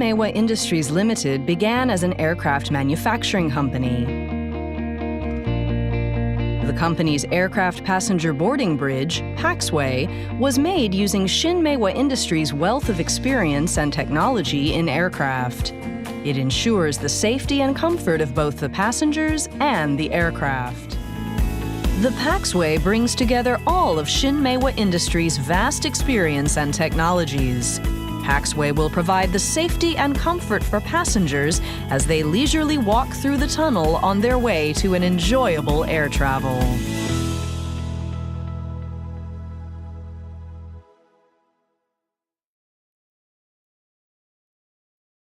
ShinMaywa Industries Limited began as an aircraft manufacturing company. The company's aircraft passenger boarding bridge, PAXWAY, was made using ShinMaywa Industries' wealth of experience and technology in aircraft. It ensures the safety and comfort of both the passengers and the aircraft. The PAXWAY brings together all of ShinMaywa Industries' vast experience and technologies. PAXWAY will provide the safety and comfort for passengers as they leisurely walk through the tunnel on their way to an enjoyable air travel.